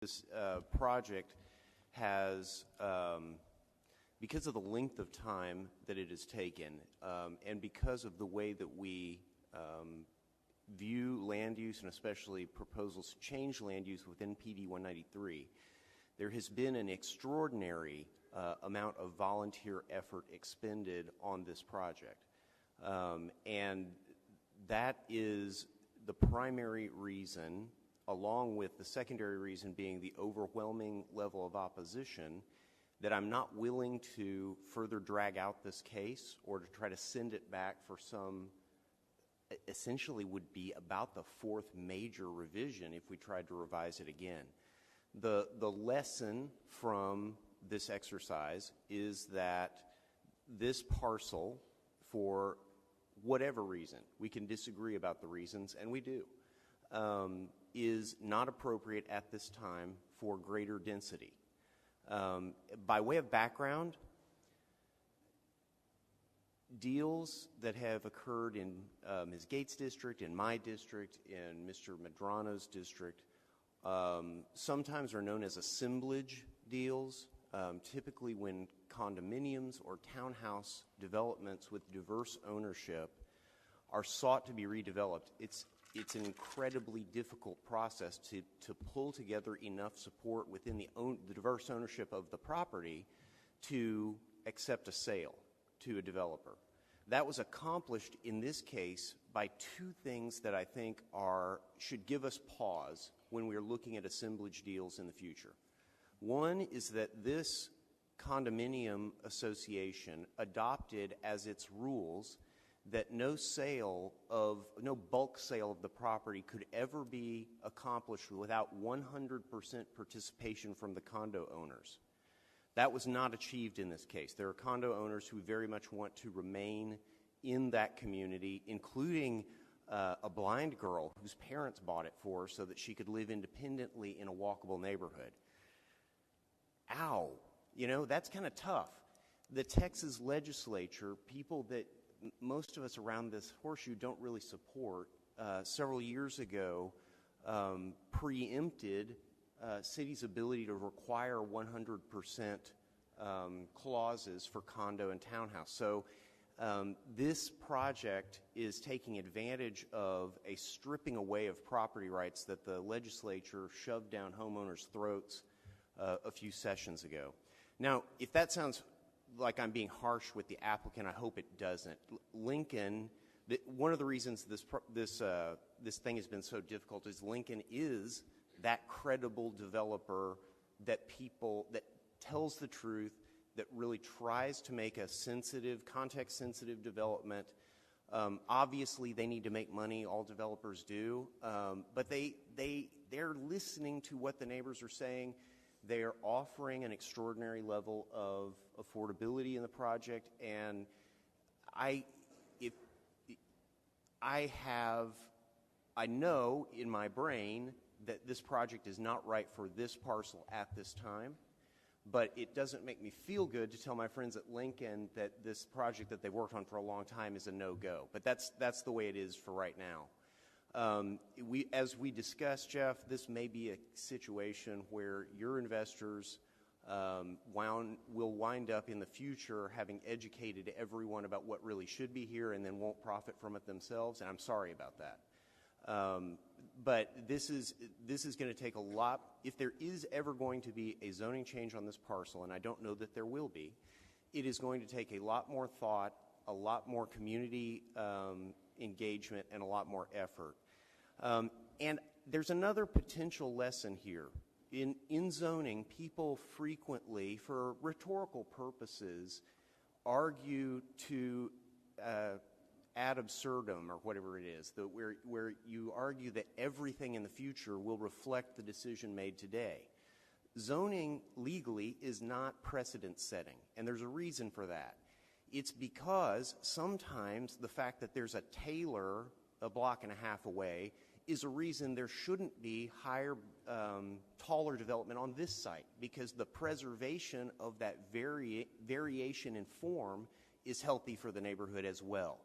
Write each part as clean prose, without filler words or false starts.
this project has, because of the length of time that it has taken, and because of the way that we view land use, and especially proposals to change land use within PD 193, there has been an extraordinary amount of volunteer effort expended on this project. And that is the primary reason, along with the secondary reason being the overwhelming level of opposition, that I'm not willing to further drag out this case or to try to send it back for some, essentially would be about the fourth major revision if we tried to revise it again. The lesson from this exercise is that this parcel, for whatever reason, we can disagree about the reasons, and we do, is not appropriate at this time for greater density. By way of background, deals that have occurred in Ms. Gates' district, in my district, in Mr. Medrano's district, sometimes are known as assemblage deals, typically when condominiums or townhouse developments with diverse ownership are sought to be redeveloped. It's an incredibly difficult process to pull together enough support within the diverse ownership of the property to accept a sale to a developer. That was accomplished in this case by two things that I think should give us pause when we are looking at assemblage deals in the future. One is that this condominium association adopted as its rules that no bulk sale of the property could ever be accomplished without 100% participation from the condo owners. That was not achieved in this case. There are condo owners who very much want to remain in that community, including a blind girl whose parents bought it for her so that she could live independently in a walkable neighborhood. Ow, that's kind of tough. The Texas legislature, people that most of us around this horseshoe don't really support, several years ago preempted cities' ability to require 100% clauses for condo and townhouse. So this project is taking advantage of a stripping away of property rights that the legislature shoved down homeowners' throats a few sessions ago. Now, if that sounds like I'm being harsh with the applicant, I hope it doesn't. Lincoln, one of the reasons this thing has been so difficult is Lincoln is that credible developer that tells the truth, that really tries to make a sensitive, context-sensitive development. Obviously, they need to make money. All developers do, but they're listening to what the neighbors are saying. They are offering an extraordinary level of affordability in the project, and I know in my brain that this project is not right for this parcel at this time, but it doesn't make me feel good to tell my friends at Lincoln that this project that they worked on for a long time is a no-go. But that's the way it is for right now. As we discussed, Jeff, this may be a situation where your investors will wind up in the future having educated everyone about what really should be here and then won't profit from it themselves, and I'm sorry about that. But this is going to take a lot. If there is ever going to be a zoning change on this parcel, and I don't know that there will be, it is going to take a lot more thought, a lot more community engagement, and a lot more effort. And there's another potential lesson here. In zoning, people frequently, for rhetorical purposes, argue to ad absurdum, or whatever it is, where you argue that everything in the future will reflect the decision made today. Zoning legally is not precedent setting, and there's a reason for that. It's because sometimes the fact that there's a Taylor a block and a half away is a reason there shouldn't be higher, taller development on this site, because the preservation of that variation in form is healthy for the neighborhood as well.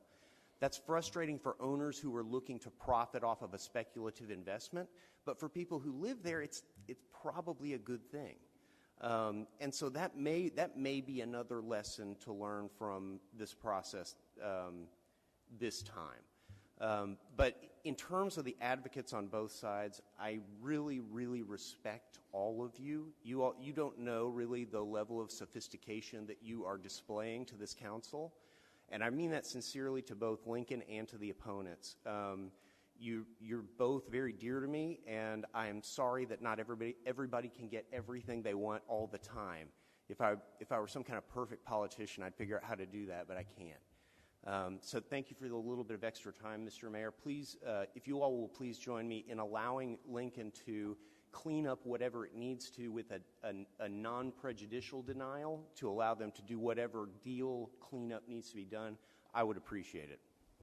That's frustrating for owners who are looking to profit off of a speculative investment, but for people who live there, it's it's probably a good thing. And so that may be another lesson to learn from this process this time. But in terms of the advocates on both sides, I really, really respect all of you. You don't know really the level of sophistication that you are displaying to this council. And I mean that sincerely to both Lincoln and to the opponents. You're both very dear to me, and I am sorry that not everybody can get everything they want all the time. If I were some kind of perfect politician, I'd figure out how to do that, but I can't. So thank you for the little bit of extra time, Mr. Mayor. Please, if you all will please join me in allowing Lincoln to clean up whatever it needs to with a non-prejudicial denial to allow them to do whatever deal cleanup needs to be done, I would appreciate it.